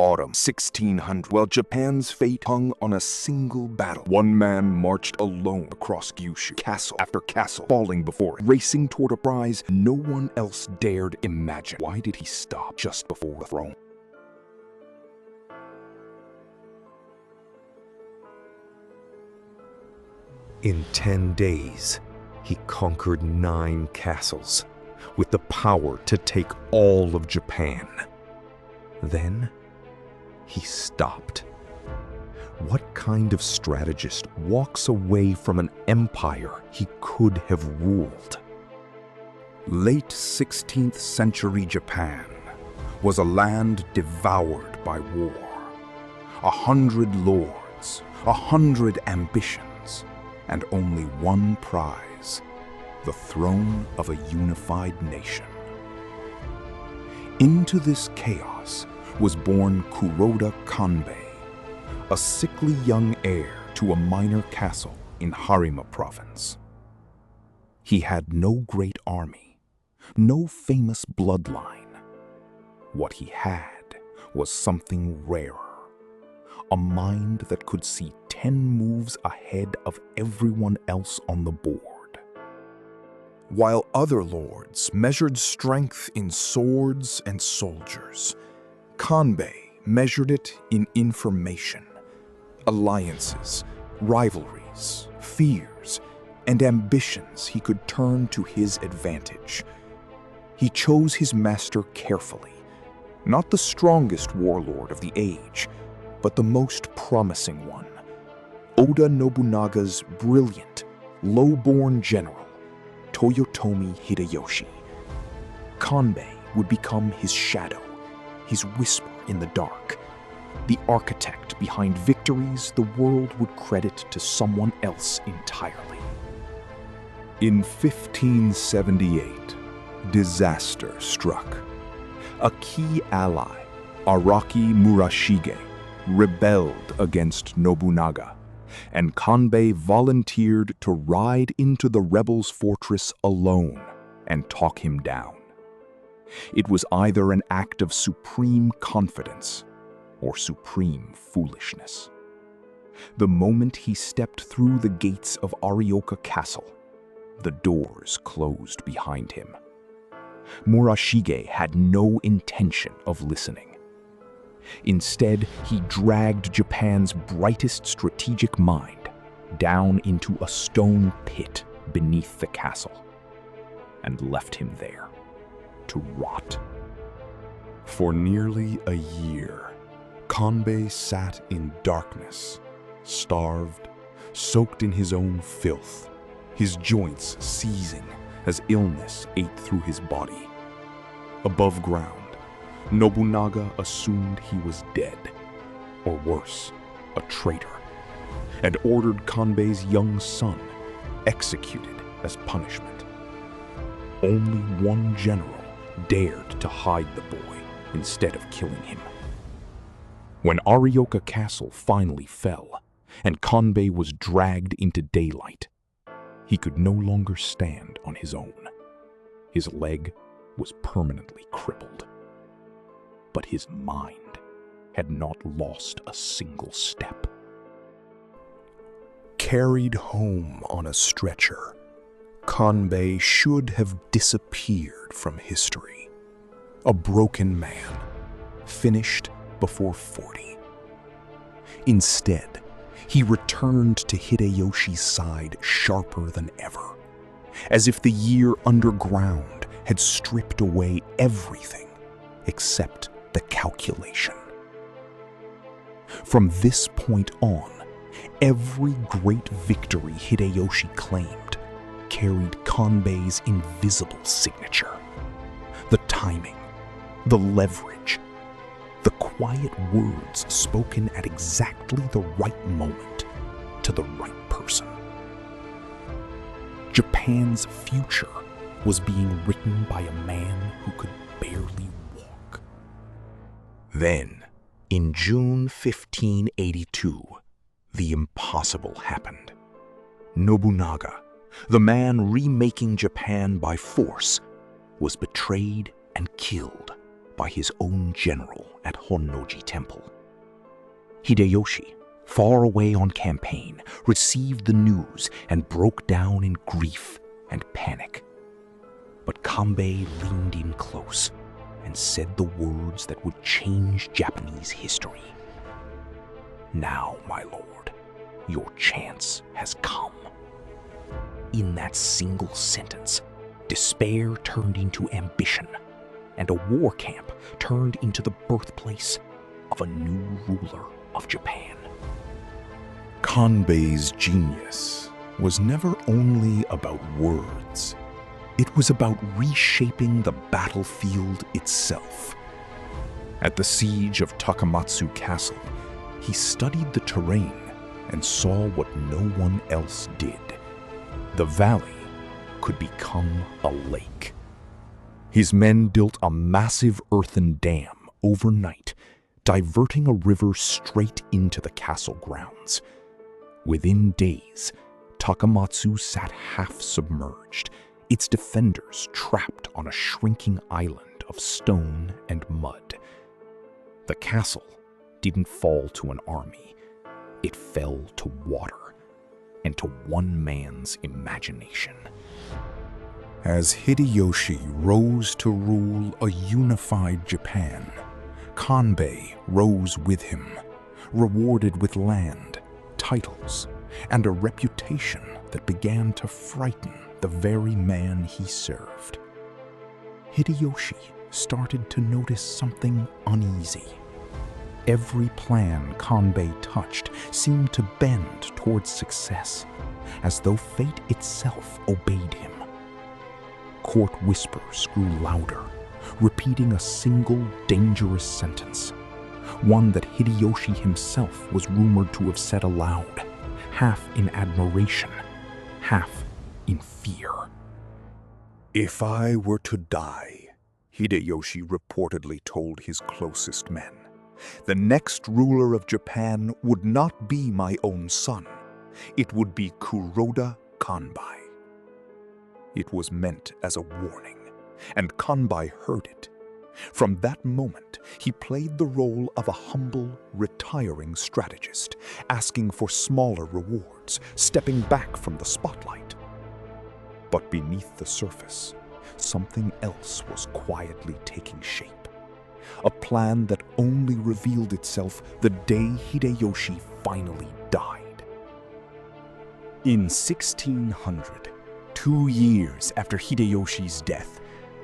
Autumn 1600, while Japan's fate hung on a single battle. One man marched alone across Kyushu, castle after castle, falling before it, racing toward a prize no one else dared imagine. Why did he stop just before the throne? In 10 days, he conquered 9 castles, with the power to take all of Japan. Then, he stopped. What kind of strategist walks away from an empire he could have ruled? Late 16th century Japan was a land devoured by war. 100 lords, 100 ambitions, and only one prize: the throne of a unified nation. Into this chaos was born Kuroda Kanbei, a sickly young heir to a minor castle in Harima province. He had no great army, no famous bloodline. What he had was something rarer: a mind that could see 10 moves ahead of everyone else on the board. While other lords measured strength in swords and soldiers, Kanbei measured it in information, alliances, rivalries, fears, and ambitions he could turn to his advantage. He chose his master carefully, not the strongest warlord of the age, but the most promising one: Oda Nobunaga's brilliant, low-born general, Toyotomi Hideyoshi. Kanbei would become his shadow, his whisper in the dark, the architect behind victories the world would credit to someone else entirely. In 1578, disaster struck. A key ally, Araki Murashige, rebelled against Nobunaga, and Kanbei volunteered to ride into the rebels' fortress alone and talk him down. It was either an act of supreme confidence or supreme foolishness. The moment he stepped through the gates of Arioka Castle, the doors closed behind him. Murashige had no intention of listening. Instead, he dragged Japan's brightest strategic mind down into a stone pit beneath the castle and left him there to rot. For nearly a year, Kanbei sat in darkness, starved, soaked in his own filth, his joints seizing as illness ate through his body. Above ground, Nobunaga assumed he was dead, or worse, a traitor, and ordered Kanbei's young son executed as punishment. Only one general dared to hide the boy instead of killing him. When Arioka Castle finally fell, and Kanbei was dragged into daylight, he could no longer stand on his own. His leg was permanently crippled. But his mind had not lost a single step. Carried home on a stretcher, Kanbei should have disappeared from history. A broken man, finished before 40. Instead, he returned to Hideyoshi's side sharper than ever, as if the year underground had stripped away everything except the calculation. From this point on, every great victory Hideyoshi claimed carried Kanbei's invisible signature. The timing, the leverage, the quiet words spoken at exactly the right moment to the right person. Japan's future was being written by a man who could barely walk. Then, in June 1582, the impossible happened. Nobunaga, the man remaking Japan by force, was betrayed and killed by his own general at Honnoji Temple. Hideyoshi, far away on campaign, received the news and broke down in grief and panic. But Kanbei leaned in close and said the words that would change Japanese history. "Now, my lord, your chance has come." In that single sentence, despair turned into ambition, and a war camp turned into the birthplace of a new ruler of Japan. Kanbei's genius was never only about words. It was about reshaping the battlefield itself. At the siege of Takamatsu Castle, he studied the terrain and saw what no one else did. The valley could become a lake. His men built a massive earthen dam overnight, diverting a river straight into the castle grounds. Within days, Takamatsu sat half submerged, its defenders trapped on a shrinking island of stone and mud. The castle didn't fall to an army. It fell to water and to one man's imagination. As Hideyoshi rose to rule a unified Japan, Kanbei rose with him, rewarded with land, titles, and a reputation that began to frighten the very man he served. Hideyoshi started to notice something uneasy. Every plan Kanbei touched seemed to bend towards success, as though fate itself obeyed him. Court whispers grew louder, repeating a single dangerous sentence, one that Hideyoshi himself was rumored to have said aloud, half in admiration, half in fear. "If I were to die," Hideyoshi reportedly told his closest men, "the next ruler of Japan would not be my own son. It would be Kuroda Kanbei." It was meant as a warning, and Kanbei heard it. From that moment, he played the role of a humble, retiring strategist, asking for smaller rewards, stepping back from the spotlight. But beneath the surface, something else was quietly taking shape. A plan that only revealed itself the day Hideyoshi finally died. In 1600, 2 years after Hideyoshi's death,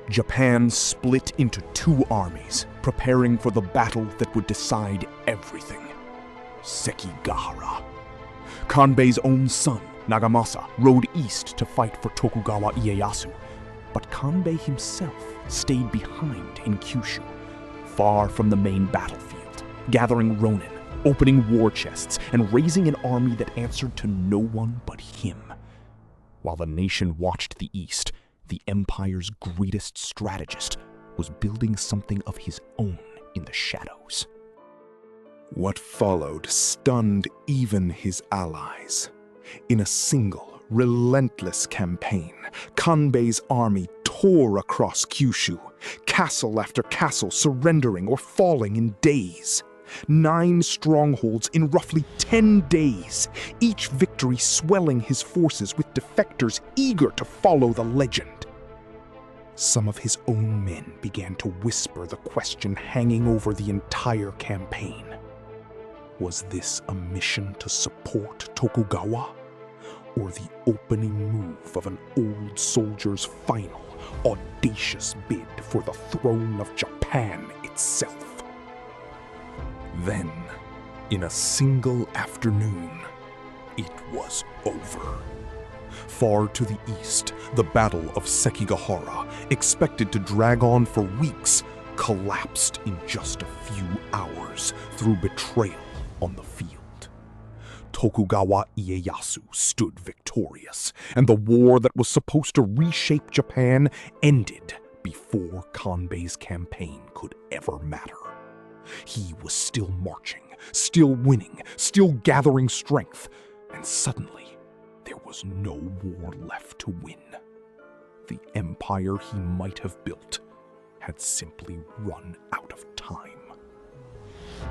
Japan split into 2 armies, preparing for the battle that would decide everything. Sekigahara. Kanbei's own son, Nagamasa, rode east to fight for Tokugawa Ieyasu, but Kanbei himself stayed behind in Kyushu, far from the main battlefield, gathering ronin, opening war chests, and raising an army that answered to no one but him. While the nation watched the east, the empire's greatest strategist was building something of his own in the shadows. What followed stunned even his allies. In a single, relentless campaign, Kanbei's army tore across Kyushu, castle after castle surrendering or falling in days. 9 strongholds in roughly 10 days, each victory swelling his forces with defectors eager to follow the legend. Some of his own men began to whisper the question hanging over the entire campaign. Was this a mission to support Tokugawa, or the opening move of an old soldier's final, audacious bid for the throne of Japan itself? Then, in a single afternoon, it was over. Far to the east, the Battle of Sekigahara, expected to drag on for weeks, collapsed in just a few hours through betrayal on the field. Tokugawa Ieyasu stood victorious, and the war that was supposed to reshape Japan ended before Kanbei's campaign could ever matter. He was still marching, still winning, still gathering strength, and suddenly there was no war left to win. The empire he might have built had simply run out of time.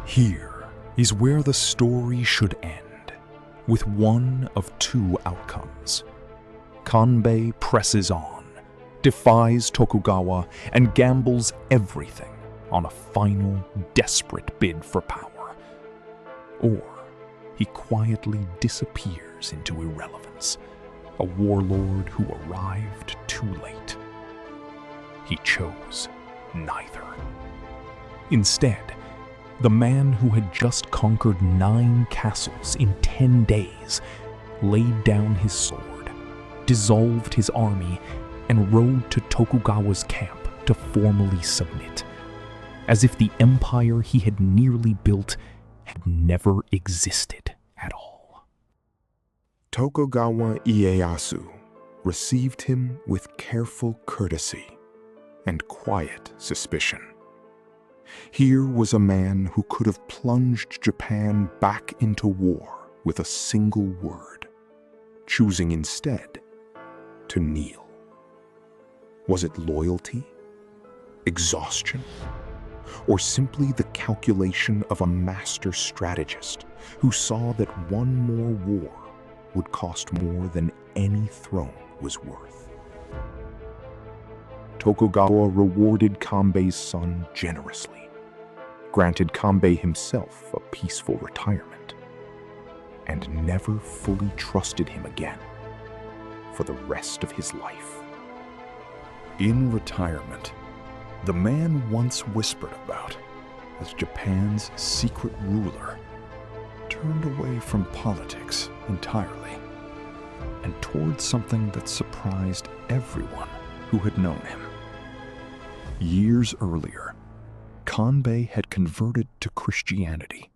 Here is where the story should end, with one of two outcomes. Kanbei presses on, defies Tokugawa, and gambles everything on a final, desperate bid for power. Or he quietly disappears into irrelevance, a warlord who arrived too late. He chose neither. Instead, the man who had just conquered 9 castles in 10 days laid down his sword, dissolved his army, and rode to Tokugawa's camp to formally submit, as if the empire he had nearly built had never existed at all. Tokugawa Ieyasu received him with careful courtesy and quiet suspicion. Here was a man who could have plunged Japan back into war with a single word, choosing instead to kneel. Was it loyalty, exhaustion, or simply the calculation of a master strategist who saw that one more war would cost more than any throne was worth? Tokugawa rewarded Kanbei's son generously, granted Kanbei himself a peaceful retirement, and never fully trusted him again for the rest of his life. In retirement, the man once whispered about as Japan's secret ruler turned away from politics entirely and towards something that surprised everyone who had known him. Years earlier, Kanbei had converted to Christianity,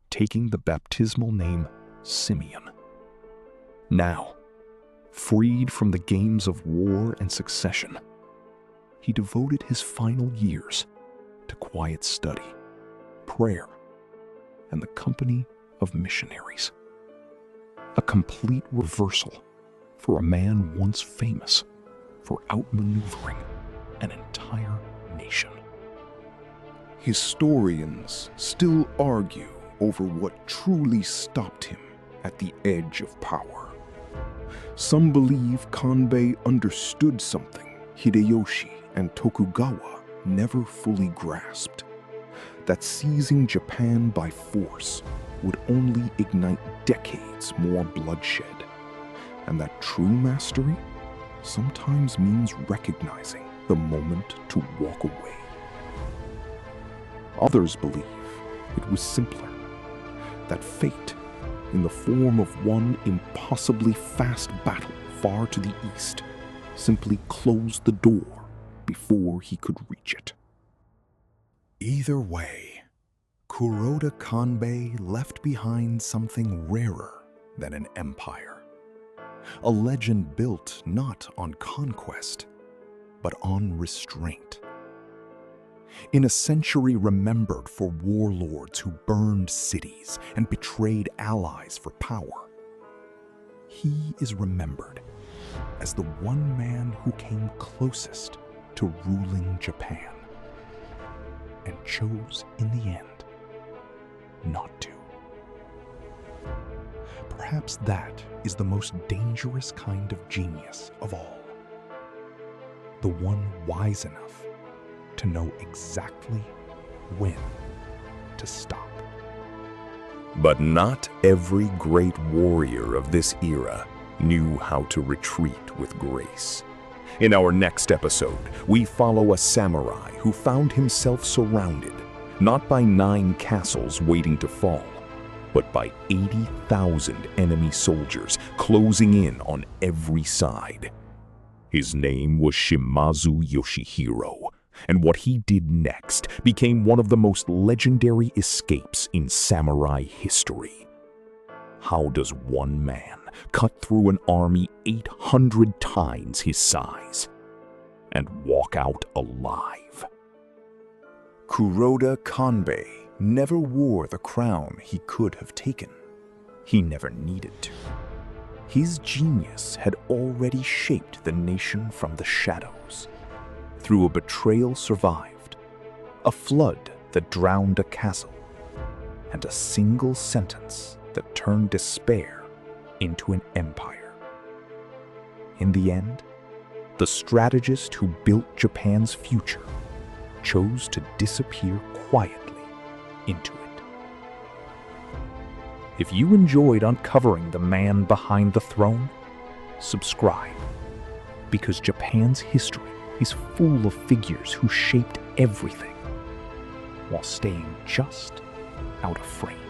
taking the baptismal name Simeon. Now, freed from the games of war and succession, he devoted his final years to quiet study, prayer, and the company of missionaries. A complete reversal for a man once famous for outmaneuvering an entire nation. Historians still argue over what truly stopped him at the edge of power. Some believe Kanbei understood something Hideyoshi and Tokugawa never fully grasped, that seizing Japan by force would only ignite decades more bloodshed, and that true mastery sometimes means recognizing the moment to walk away. Others believe it was simpler, that fate, in the form of one impossibly fast battle far to the east, simply closed the door before he could reach it. Either way, Kuroda Kanbei left behind something rarer than an empire. A legend built not on conquest, but on restraint. In a century remembered for warlords who burned cities and betrayed allies for power, he is remembered as the one man who came closest to ruling Japan, and chose in the end not to. Perhaps that is the most dangerous kind of genius of all. The one wise enough to know exactly when to stop. But not every great warrior of this era knew how to retreat with grace. In our next episode, we follow a samurai who found himself surrounded, not by 9 castles waiting to fall, but by 80,000 enemy soldiers closing in on every side. His name was Shimazu Yoshihiro, and what he did next became one of the most legendary escapes in samurai history. How does one man cut through an army 800 times his size and walk out alive? Kuroda Kanbei never wore the crown he could have taken. He never needed to. His genius had already shaped the nation from the shadows. through a betrayal survived, a flood that drowned a castle, and a single sentence that turned despair into an empire. In the end, the strategist who built Japan's future chose to disappear quietly into it. If you enjoyed uncovering the man behind the throne, subscribe, because Japan's history is full of figures who shaped everything while staying just out of frame.